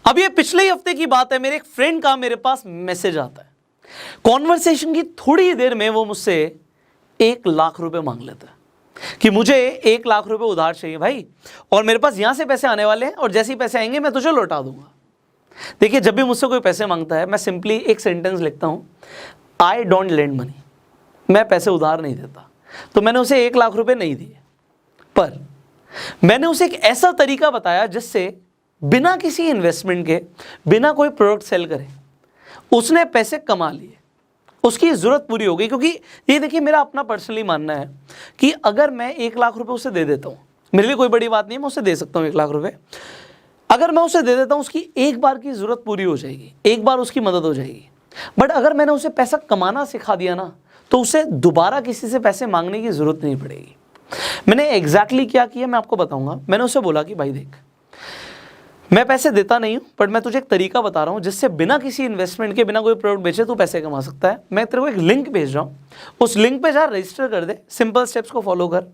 अब ये पिछले ही हफ्ते की बात है, मेरे एक फ्रेंड का मेरे पास मैसेज आता है। कॉन्वर्सेशन की थोड़ी ही देर में वो मुझसे 1,00,000 रुपए मांग लेता है कि मुझे 1,00,000 रुपए उधार चाहिए भाई, और मेरे पास यहां से पैसे आने वाले हैं और जैसे ही पैसे आएंगे मैं तुझे लौटा दूंगा। देखिए, जब भी मुझसे कोई पैसे मांगता है मैं सिंपली एक सेंटेंस लिखता हूं, आई डोंट लेंड मनी। मैं पैसे उधार नहीं देता। तो मैंने उसे 1,00,000 रुपए नहीं दिए, पर मैंने उसे एक ऐसा तरीका बताया जिससे बिना किसी इन्वेस्टमेंट के, बिना कोई प्रोडक्ट सेल करे, उसने पैसे कमा लिए, उसकी ज़रूरत पूरी हो गई। क्योंकि ये देखिए, मेरा अपना पर्सनली मानना है कि अगर मैं 1,00,000 रुपए उसे दे देता हूँ, मेरे लिए कोई बड़ी बात नहीं है, मैं उसे दे सकता हूँ 1,00,000 रुपए। अगर मैं उसे दे देता हूँ, उसकी एक बार की ज़रूरत पूरी हो जाएगी, एक बार उसकी मदद हो जाएगी। बट अगर मैंने उसे पैसा कमाना सिखा दिया ना, तो उसे दोबारा किसी से पैसे मांगने की ज़रूरत नहीं पड़ेगी। मैंने एग्जैक्टली क्या किया मैं आपको बताऊंगा। मैंने उसे बोला कि भाई देख, मैं पैसे देता नहीं हूं, बट मैं तुझे एक तरीका बता रहा हूं जिससे बिना किसी इन्वेस्टमेंट के, बिना कोई प्रोडक्ट बेचे तू पैसे कमा सकता है। मैं तेरे को एक लिंक भेज रहा हूं, उस लिंक पे जा, रजिस्टर कर दे, सिंपल स्टेप्स को फॉलो कर,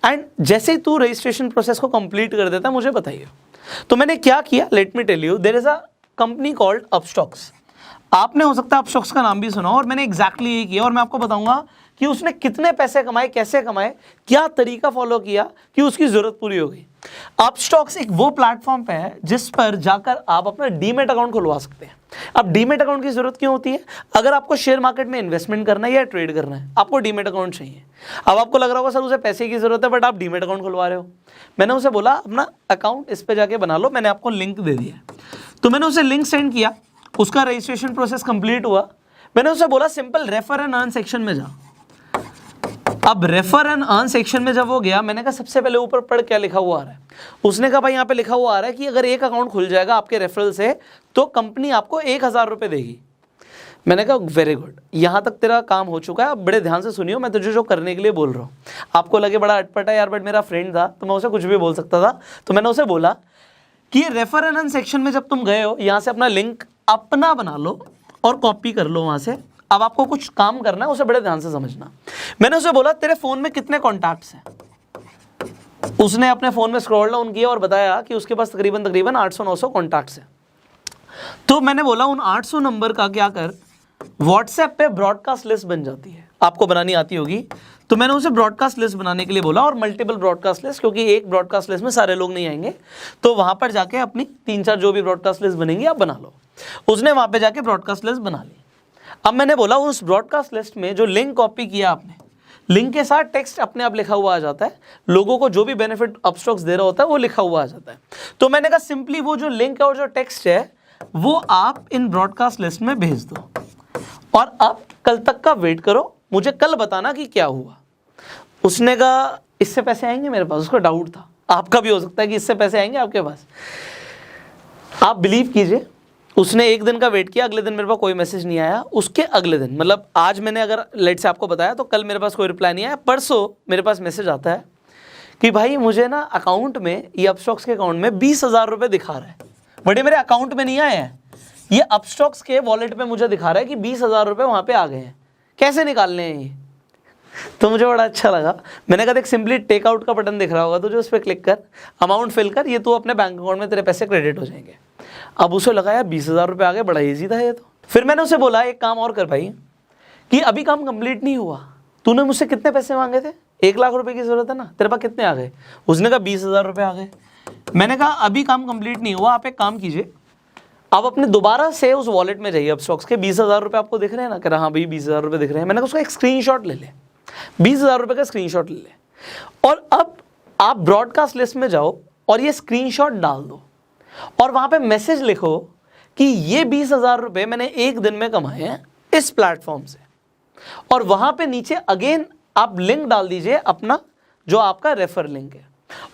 एंड जैसे ही तू रजिस्ट्रेशन प्रोसेस को कंप्लीट कर देता है मुझे बताइए। तो मैंने क्या किया, let me tell you. There is a company called Upstox. आपने हो सकता है अपस्टॉक्स का नाम भी सुना हो, और मैंने एग्जैक्टली यही किया, और मैं आपको बताऊंगा कि उसने कितने पैसे कमाए, कैसे कमाए, क्या तरीका फॉलो किया कि उसकी जरूरत पूरी हो गई। अपस्टॉक्स एक वो प्लेटफॉर्म पे है जिस पर जाकर आप अपना डीमेट अकाउंट खुलवा सकते हैं। अब डीमेट अकाउंट की जरूरत क्यों होती है? अगर आपको शेयर मार्केट में इन्वेस्टमेंट करना है या ट्रेड करना है, आपको डीमेट अकाउंट चाहिए। अब आपको लग रहा होगा सर उसे पैसे की जरूरत है, बट आप डीमेट अकाउंट खुलवा रहे हो। मैंने उसे बोला अपना अकाउंट इस पे जाके बना लो, मैंने आपको लिंक दे दिया। तो मैंने उसे लिंक सेंड किया, उसका रजिस्ट्रेशन प्रोसेस कंप्लीट हुआ। मैंने उसे बोला simple refer and earn section में जा। अब रेफर एंड अर्न सेक्शन में जब वो गया, मैंने कहा सबसे पहले ऊपर पढ़ क्या लिखा हुआ आ रहा है। उसने कहा भाई यहाँ पे लिखा हुआ आ रहा है कि अगर एक अकाउंट खुल जाएगा आपके रेफरल से तो कंपनी आपको 1,000 रुपये देगी। मैंने कहा वेरी गुड, यहाँ तक तेरा काम हो चुका है, अब बड़े ध्यान से सुनियो, मैं तुझे जो करने के लिए बोल रहा हूँ। आपको लगे बड़ा अटपटा यार, बट मेरा फ्रेंड था तो मैं उसे कुछ भी बोल सकता था। तो मैंने उसे बोला कि रेफर एंड अर्न सेक्शन में जब तुम गए हो, यहाँ से अपना लिंक अपना बना लो और कॉपी कर लो वहाँ से। अब आपको कुछ काम करना है, उसे बड़े ध्यान से समझना। मैंने उसे बोला तेरे फोन में कितने कॉन्टैक्ट्स हैं? उसने अपने फोन में स्क्रॉल डाउन किया और बताया कि उसके पास तकरीबन 800-900 कॉन्टैक्ट्स हैं। तो मैंने बोला उन 800 नंबर का क्या कर, व्हाट्सएप पे ब्रॉडकास्ट लिस्ट बन जाती है, आपको बनानी आती होगी। तो मैंने उसे ब्रॉडकास्ट लिस्ट बनाने के लिए बोला, और मल्टीपल ब्रॉडकास्ट लिस्ट, क्योंकि एक ब्रॉडकास्ट लिस्ट में सारे लोग नहीं आएंगे। तो वहां पर जाके अपनी 3-4 जो भी ब्रॉडकास्ट लिस्ट बनेंगी आप बना लो। उसने वहां पे जाके ब्रॉडकास्ट लिस्ट बना ली। अब मैंने बोला उस ब्रॉडकास्ट लिस्ट में जो लिंक कॉपी किया आपने, लिंक के साथ टेक्स्ट अपने आप लिखा हुआ आ जाता है, लोगों को जो भी बेनिफिट अपस्टॉक्स दे रहा होता है वो लिखा हुआ आ जाता है। तो मैंने कहा सिंपली वो जो लिंक है और जो टेक्स्ट है वो आप इन ब्रॉडकास्ट लिस्ट में भेज दो, और अब कल तक का वेट करो, मुझे कल बताना कि क्या हुआ। उसने कहा इससे पैसे आएंगे मेरे पास? उसका डाउट था, आपका भी हो सकता है कि इससे पैसे आएंगे आपके पास। आप बिलीव कीजिए, उसने एक दिन का वेट किया, अगले दिन मेरे पास कोई मैसेज नहीं आया। उसके अगले दिन, मतलब आज मैंने अगर लेट से आपको बताया तो कल मेरे पास कोई रिप्लाई नहीं आया। परसों मेरे पास मैसेज आता है कि भाई मुझे ना अकाउंट में, ये अपस्टॉक्स के अकाउंट में 20,000 रुपये दिखा रहा है, बड़े मेरे अकाउंट में नहीं आए हैं, ये अपस्टॉक्स के वॉलेट में मुझे दिखा रहा है कि 20,000 रुपये वहाँ पे आ गए हैं, कैसे निकालने हैं ये? तो मुझे बड़ा अच्छा लगा। मैंने कहा देख, सिंपली टेकआउट का बटन दिख रहा होगा तुझे, उस पर क्लिक कर, अमाउंट फिल कर, ये तू अपने बैंक अकाउंट में तेरे पैसे क्रेडिट हो जाएंगे। अब उसे लगा यार 20,000 रुपये आ गए, बड़ा ईजी था ये तो। फिर मैंने उसे बोला एक काम और कर भाई, कि अभी काम कंप्लीट नहीं हुआ, तूने मुझसे कितने पैसे मांगे थे? 1,00,000 रुपये की जरूरत है ना, तेरे पास कितने आ गए? उसने कहा 20,000 रुपये आ गए। मैंने कहा अभी काम कंप्लीट नहीं हुआ, आप एक काम कीजिए, आप अपने दोबारा से उस वॉलेट में जाइए अपस्टॉक्स के, 20,000 रुपये आपको दिख रहे हैं ना? कह रहा हाँ भाई 20,000 रुपये दिख रहे हैं। मैंने कहा उसका एक स्क्रीनशॉट ले ले, 20,000 रुपये का स्क्रीनशॉट ले ले, और अब आप ब्रॉडकास्ट लिस्ट में जाओ और ये स्क्रीनशॉट डाल दो, और वहां पे मैसेज लिखो कि ये 20,000 रुपये मैंने एक दिन में कमाए हैं इस प्लेटफॉर्म से, और वहां पे नीचे अगेन आप लिंक डाल दीजिए अपना, जो आपका रेफर लिंक है,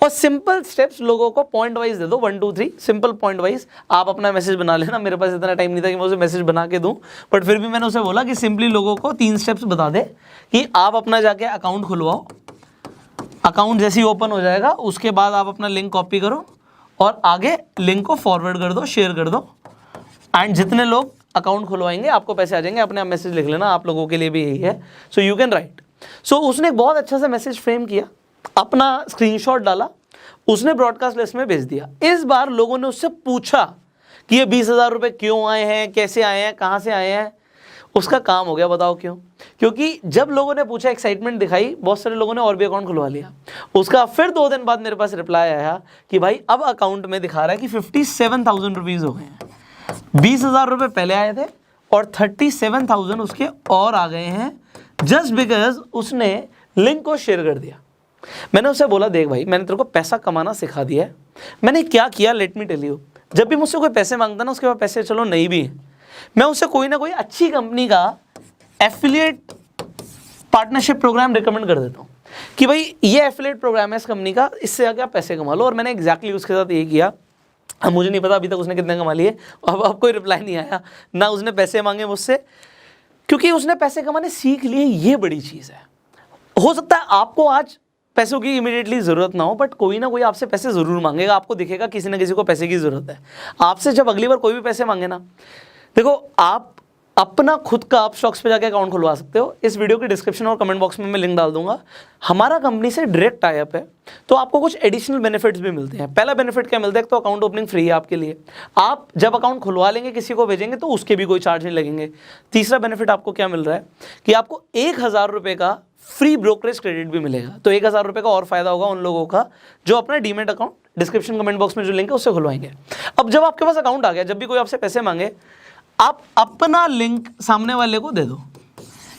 और सिंपल स्टेप्स लोगों को पॉइंट वाइज दे दो, 1 2 3 सिंपल पॉइंट वाइज। आप अपना मैसेज बना लेना, मेरे पास इतना टाइम नहीं था कि मैं उसे मैसेज बना के दूं, बट फिर भी मैंने उसे बोला कि सिंपली लोगों को 3 स्टेप्स बता दे कि आप अपना जाके अकाउंट खुलवाओ, अकाउंट जैसे ही ओपन हो जाएगा उसके बाद आप अपना लिंक कॉपी करो और आगे लिंक को फॉरवर्ड कर दो, शेयर कर दो, एंड जितने लोग अकाउंट खुलवाएंगे आपको पैसे आ जाएंगे। अपने आप मैसेज लिख लेना, आप लोगों के लिए भी यही है, सो यू कैन राइट। सो उसने बहुत अच्छा सा मैसेज फ्रेम किया, अपना स्क्रीनशॉट डाला, उसने ब्रॉडकास्ट लिस्ट में भेज दिया। इस बार लोगों ने उससे पूछा कि ये 20,000 रुपये क्यों आए हैं, कैसे आए हैं, कहाँ से आए हैं। उसका काम हो गया। बताओ क्यों? क्योंकि जब लोगों ने पूछा, एक्साइटमेंट दिखाई, बहुत सारे लोगों ने और भी अकाउंट खुलवा लिया। उसका फिर 2 दिन बाद मेरे पास रिप्लाई आया कि भाई अब अकाउंट में दिखा रहा है कि 57,000 रुपीज़ हो गए हैं। 20,000 रुपये पहले आए थे और 37,000 उसके और आ गए हैं, जस्ट बिकॉज उसने लिंक को शेयर कर दिया। मैंने उससे बोला, देख भाई, मैंने तेरे को पैसा कमाना सिखा दिया है। मैंने क्या किया, लेट मी टेल यू। जब भी मुझसे कोई पैसे मांगता ना, उसके बाद पैसे चलो नहीं भी है, मैं उससे कोई ना कोई अच्छी कंपनी का एफिलिएट पार्टनरशिप प्रोग्राम रिकमेंड कर देता हूँ कि भाई ये एफिलिएट प्रोग्राम है इस कंपनी का, इससे आगे आप पैसे कमा लो। और मैंने एग्जैक्टली उसके साथ यही किया। अब मुझे नहीं पता अभी तक उसने कितने कमा लिए, अब कोई रिप्लाई नहीं आया, ना उसने पैसे मांगे मुझसे, क्योंकि उसने पैसे कमाने सीख लिए। ये बड़ी चीज़ है। हो सकता है आपको आज पैसों की इमीडिएटली ज़रूरत ना हो, बट कोई ना कोई आपसे पैसे ज़रूर मांगेगा। आपको दिखेगा किसी ना किसी को पैसे की ज़रूरत है। आपसे जब अगली बार कोई भी पैसे मांगे ना, देखो, आप अपना खुद का अपस्टॉक्स पे जाके अकाउंट खुलवा सकते हो। इस वीडियो के डिस्क्रिप्शन और कमेंट बॉक्स में मैं लिंक डाल दूंगा। हमारा कंपनी से डायरेक्ट टाई अप है, तो आपको कुछ एडिशनल बेनिफिट्स भी मिलते हैं। पहला बेनिफिट क्या मिलता है, तो अकाउंट ओपनिंग फ्री है आपके लिए। आप जब अकाउंट खुलवा लेंगे, किसी को भेजेंगे, तो उसके भी कोई चार्ज नहीं लगेंगे। तीसरा बेनिफिट आपको क्या मिल रहा है कि आपको 1,000 रुपये का फ्री ब्रोकरेज क्रेडिट भी मिलेगा। तो 1,000 रुपये का और फायदा होगा उन लोगों का जो अपना demat account description comment box में जो लिंक है उससे खुलवाएंगे। अब जब आपके पास अकाउंट आ गया, जब भी कोई आपसे पैसे मांगे, आप अपना लिंक सामने वाले को दे दो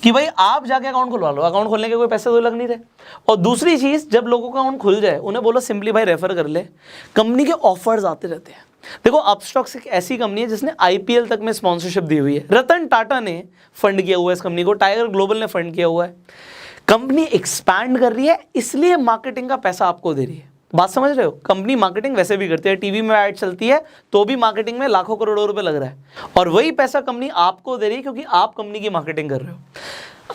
कि भाई आप जाके अकाउंट खुलवा लो। अकाउंट खोलने के कोई पैसे तो लग नहीं रहे। और दूसरी चीज़, जब लोगों का अकाउंट खुल जाए, उन्हें बोलो सिंपली भाई रेफर कर ले। कंपनी के ऑफर्स आते रहते हैं। देखो, अपस्टॉक्स एक ऐसी कंपनी है जिसने IPL तक में स्पॉन्सरशिप दी हुई है। रतन टाटा ने फंड किया हुआ है इस कंपनी को, टाइगर ग्लोबल ने फंड किया हुआ है। कंपनी एक्सपैंड कर रही है, इसलिए मार्केटिंग का पैसा आपको दे रही है। बात समझ रहे हो? कंपनी मार्केटिंग वैसे भी करती है, टीवी में ऐड चलती है तो भी मार्केटिंग में लाखों करोड़ों रुपए लग रहा है, और वही पैसा कंपनी आपको दे रही है क्योंकि आप कंपनी की मार्केटिंग कर रहे हो।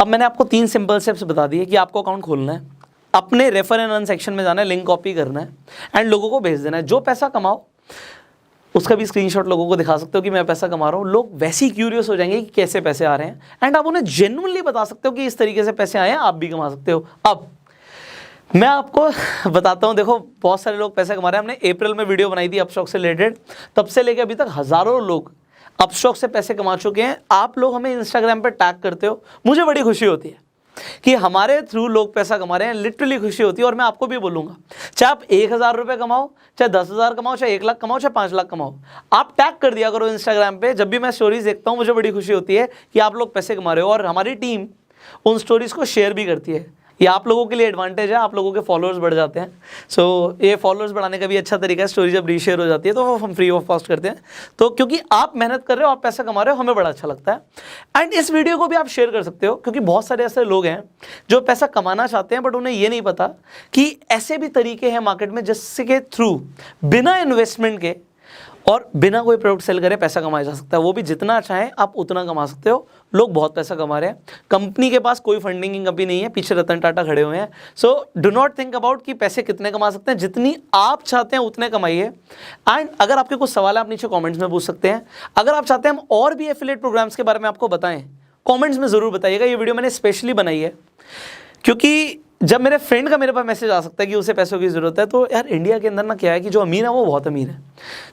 अब मैंने आपको 3 सिंपल स्टेप्स बता दिए कि आपको अकाउंट खोलना है, अपने रेफर एंड अर्न सेक्शन में जाना है, लिंक कॉपी करना है एंड लोगों को भेज देना है। जो पैसा कमाओ उसका भी स्क्रीनशॉट लोगों को दिखा सकते हो कि मैं पैसा कमा रहा हूँ। लोग वैसे ही क्यूरियस हो जाएंगे कि कैसे पैसे आ रहे हैं, एंड आप उन्हें जेन्युइनली बता सकते हो कि इस तरीके से पैसे आए हैं, आप भी कमा सकते हो। अब मैं आपको बताता हूँ, देखो, बहुत सारे लोग पैसे कमा रहे हैं। हमने अप्रैल में वीडियो बनाई थी अपस्टॉक से रिलेटेड, तब से लेकर अभी तक हज़ारों लोग अपस्टॉक से पैसे कमा चुके हैं। आप लोग हमें इंस्टाग्राम पर टैग करते हो, मुझे बड़ी खुशी होती है कि हमारे थ्रू लोग पैसा कमा रहे हैं। लिटरली खुशी होती है। और मैं आपको भी बोलूँगा, चाहे आप 1,000 रुपये कमाओ, चाहे 10,000 कमाओ, चाहे 1 लाख कमाओ, चाहे 5 लाख कमाओ, आप टैग कर दिया करो इंस्टाग्राम पे। जब भी मैं स्टोरीज देखता हूँ, मुझे बड़ी खुशी होती है कि आप लोग पैसे कमा रहे हो, और हमारी टीम उन स्टोरीज को शेयर भी करती है। ये आप लोगों के लिए एडवांटेज है, आप लोगों के फॉलोअर्स बढ़ जाते हैं। सो ये फॉलोअर्स बढ़ाने का भी अच्छा तरीका है। स्टोरी जब रीशेयर हो जाती है तो वो हम फ्री ऑफ कॉस्ट करते हैं। तो क्योंकि आप मेहनत कर रहे हो, आप पैसा कमा रहे हो, हमें बड़ा अच्छा लगता है। एंड इस वीडियो को भी आप शेयर कर सकते हो, क्योंकि बहुत सारे ऐसे लोग हैं जो पैसा कमाना चाहते हैं, बट उन्हें ये नहीं पता कि ऐसे भी तरीके हैं मार्केट में जिसके थ्रू बिना इन्वेस्टमेंट के और बिना कोई प्रोडक्ट सेल करे पैसा कमाया जा सकता है। वो भी जितना चाहें आप उतना कमा सकते हो। लोग बहुत पैसा कमा रहे हैं। कंपनी के पास कोई फंडिंग की कमी नहीं है, पीछे रतन टाटा खड़े हुए हैं। So do not think about कि पैसे कितने कमा सकते हैं, जितनी आप चाहते हैं उतने कमाइए। एंड अगर आपके कुछ सवाल है, आप नीचे कॉमेंट्स में पूछ सकते हैं। अगर आप चाहते हैं हम और भी एफिलिएट प्रोग्राम्स के बारे में आपको बताएं, कॉमेंट्स में ज़रूर बताइएगा। ये वीडियो मैंने स्पेशली बनाई है क्योंकि जब मेरे फ्रेंड का मेरे पास मैसेज आ सकता है कि उसे पैसों की ज़रूरत है, तो यार इंडिया के अंदर ना क्या है कि जो अमीर है वो बहुत अमीर है,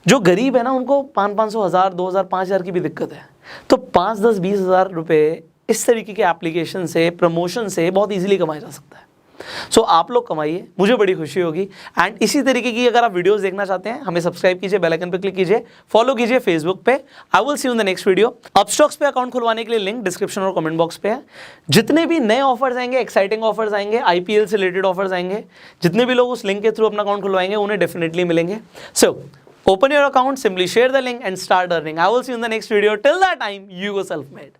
जो गरीब है ना उनको 500, 1000, 2000, 5000 की भी दिक्कत है। तो 5, 10, 20 हज़ार रुपये इस तरीके के एप्लीकेशन से, प्रमोशन से बहुत ईजिली कमाया जा सकता है। सो आप लोग कमाइए, मुझे बड़ी खुशी होगी। एंड इसी तरीके की अगर आप वीडियोस देखना चाहते हैं, हमें सब्सक्राइब कीजिए, बेल आइकन पे क्लिक कीजिए, फॉलो कीजिए फेसबुक पे। I will see you in the next video. Upstox पे अकाउंट खुलवाने के लिए लिंक डिस्क्रिप्शन और कमेंट बॉक्स पे है। जितने भी नए ऑफर्स आएंगे, एक्साइटिंग ऑफर्स आएंगे, IPL से रिलेटेड ऑफर्स आएंगे, जितने भी लोग उस लिंक के थ्रू अपना अकाउंट खुलवाएंगे उन्हें डेफिनेटली मिलेंगे। सो open your account, simply share the link and start earning. I will see you in the next video. Till that time, you go self-made.